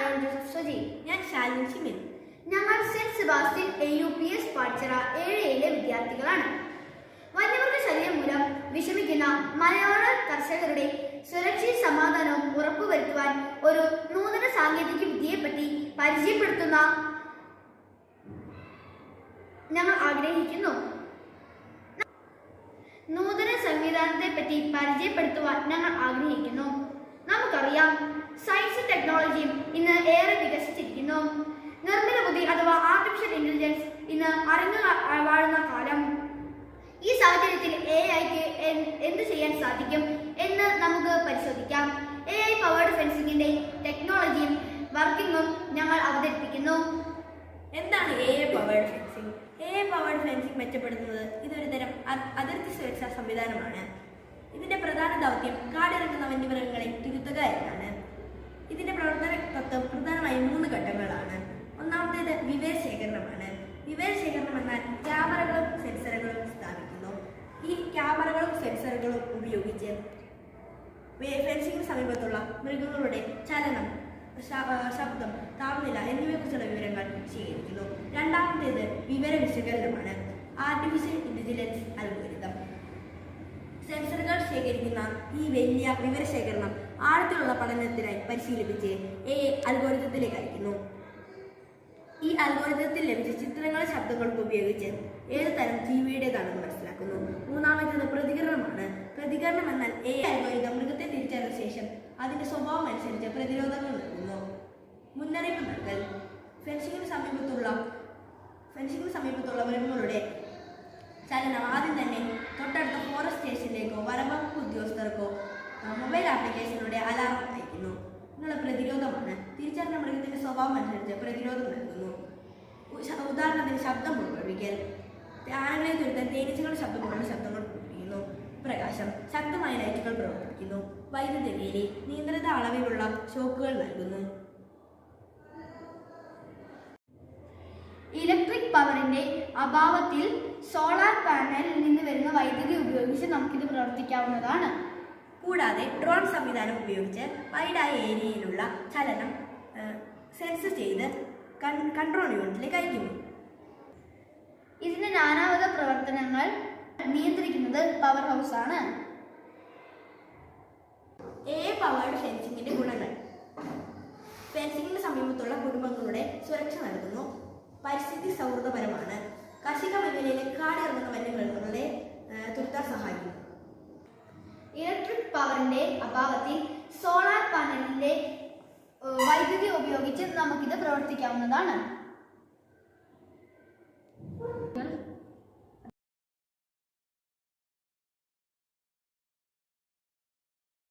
Arun Joseph Saji. ഞാൻ ശാലിനി ചിമിൻ. ഞങ്ങൾ saint Sebastian AUPS പാഠശാല 7 വിദ്യാർത്ഥികളാണ്. വന്യമൃഗശല്യം മൂലം വിഷമിക്കുന്ന മലയോര കർഷകരുടെ സുരക്ഷയും സമാധാനവും ഉറപ്പുവരുത്തുവാൻ ഒരു നൂതന സാങ്കേതിക വിദ്യയെപ്പറ്റി പരിചയപ്പെടുത്തുന്ന ഞങ്ങൾ ആഗ്രഹിക്കുന്നു. നൂതന സംവിധാനത്തെപ്പറ്റി പരിചയപ്പെടുത്തുവാൻ ഞങ്ങൾ ആഗ്രഹിക്കുന്നു. നമുക്കറിയാം, സയൻസും ടെക്നോളജിയും ഇന്ന് ഏറെ വികസിച്ചിരിക്കുന്നു. നിർമ്മിത ബുദ്ധി അഥവാ ആർട്ടിഫിഷ്യൽ ഇന്റലിജൻസ് ഇന്ന് അറിഞ്ഞു വാഴുന്ന കാലം. ഈ സാഹചര്യത്തിൽ AI-ക്ക് എന്ത് ചെയ്യാൻ സാധിക്കും എന്ന് നമുക്ക് പരിശോധിക്കാം. AI പവേർഡ് ഫെൻസിംഗിന്റെ ടെക്നോളജിയും വർക്കിംഗും ഞങ്ങൾ അവതരിപ്പിക്കുന്നു. എന്താണ് AI powered fencing? AI powered fencing മെച്ചപ്പെടുത്തുന്നത് ഇതൊരു തരം അതിർത്തി സുരക്ഷാ സംവിധാനമാണ്. ഇതിന്റെ പ്രധാന ദൗത്യം കാടിറങ്ങുന്ന വന്യമൃഗങ്ങളെ തിരുത്തുക എന്നതാണ്. ഇതിന്റെ പ്രവർത്തന തത്വം പ്രധാനമായും 3 ഘട്ടങ്ങളാണ്. ഒന്നാമത്തേത് വിവരശേഖരണമാണ്. വിവരശേഖരണം എന്നാൽ ക്യാമറകളും സെൻസറുകളും സ്ഥാപിക്കുന്നു. ഈ ക്യാമറകളും സെൻസറുകളും ഉപയോഗിച്ച് ഫെൻസിംഗിന് സമീപത്തുള്ള മൃഗങ്ങളുടെ ചലനം, ശബ്ദം, താപനില എന്നിവയെക്കുറിച്ചുള്ള വിവരങ്ങൾ ശേഖരിക്കുന്നു. രണ്ടാമത്തേത് വിവര വിശകലനമാണ്. Artificial intelligence algorithm. സെൻസറുകൾ ശേഖരിക്കുന്ന ഈ വലിയ വിവരശേഖരണം ആഴത്തിലുള്ള പഠനത്തിനായി പരിശീലിപ്പിച്ച് AI അൽഗോരിതത്തിലേക്ക് അയക്കുന്നു. ഈ അൽഗോരിതത്തിൽ ലഭിച്ച ചിത്രങ്ങളും ശബ്ദങ്ങളും ഉപയോഗിച്ച് ഏത് തരം ജീവിയുടേതാണെന്ന് മനസ്സിലാക്കുന്നു. മൂന്നാമത്തേത് പ്രതികരണമാണ്. പ്രതികരണം എന്നാൽ AI അൽഗോരിതം മൃഗത്തെ തിരിച്ചറിഞ്ഞ ശേഷം അതിന്റെ സ്വഭാവം അനുസരിച്ച് പ്രതിരോധങ്ങൾ നൽകുന്നു. മുന്നറിയിപ്പ് നൽകൽ. ഫെൻസിംഗിന് സമീപത്തുള്ള മൃഗങ്ങളുടെ ചലനം ആദ്യം തന്നെ തൊട്ടടുത്ത ഫോറസ്റ്റ് സ്റ്റേഷനിലേക്കോ വനംവകുപ്പ് ഉദ്യോഗസ്ഥർക്കോ മൊബൈൽ ആപ്ലിക്കേഷനിലൂടെ അലാറം അയക്കുന്നു. ഇതിനുള്ള പ്രതിരോധമാണ്. തിരിച്ചറിഞ്ഞ മൃഗത്തിന്റെ സ്വഭാവം അനുസരിച്ച് പ്രതിരോധം നൽകുന്നു. ഉദാഹരണത്തിന് ശബ്ദം പുറപ്പെടുവിക്കൽ. ആനകളെ തുരുത്താൻ തേനീച്ചകളുടെ ശബ്ദം പോലുള്ള ശബ്ദങ്ങൾ പുറപ്പെടുവിക്കുന്നു. പ്രകാശം. ശക്തമായ ലൈറ്റുകൾ പ്രവർത്തിക്കുന്നു. വൈദ്യുതി വേലി. നിയന്ത്രിത അളവിലുള്ള ഷോക്കുകൾ നൽകുന്നു. ഇലക്ട്രിക് പവറിന്റെ അഭാവത്തിൽ സോളാർ പാനലിൽ നിന്ന് വരുന്ന വൈദ്യുതി ഉപയോഗിച്ച് നമുക്കിത് പ്രവർത്തിക്കാവുന്നതാണ്. കൂടാതെ ഡ്രോൺ സംവിധാനം ഉപയോഗിച്ച് വൈഡായ ഏരിയയിലുള്ള ചലനം സെൻസ് ചെയ്ത് കൺട്രോൾ യൂണിറ്റിലേക്ക് അയക്കുന്നു. ഇതിന്റെ നാനാവിധ പ്രവർത്തനങ്ങൾ നിയന്ത്രിക്കുന്നത് പവർ ഹൗസ് ആണ്. AI പവേർഡ് ഫെൻസിംഗിന്റെ ഗുണങ്ങൾ. ഫെൻസിംഗിന് സമീപത്തുള്ള കുടുംബങ്ങളുടെ സുരക്ഷ നൽകുന്നു. പരിസ്ഥിതി സൗഹൃദപരമാണ്. കാർഷിക മേഖലയിലെ കാടിറങ്ങുന്ന വന്യമൃഗങ്ങളെ തുരത്താൻ സഹായിക്കുന്നു. ഇലക്ട്രിക് പവറിന്റെ അഭാവത്തിൽ സോളാർ പാനലിന്റെ വൈദ്യുതി ഉപയോഗിച്ച് നമുക്കിത് പ്രവർത്തിക്കാവുന്നതാണ്.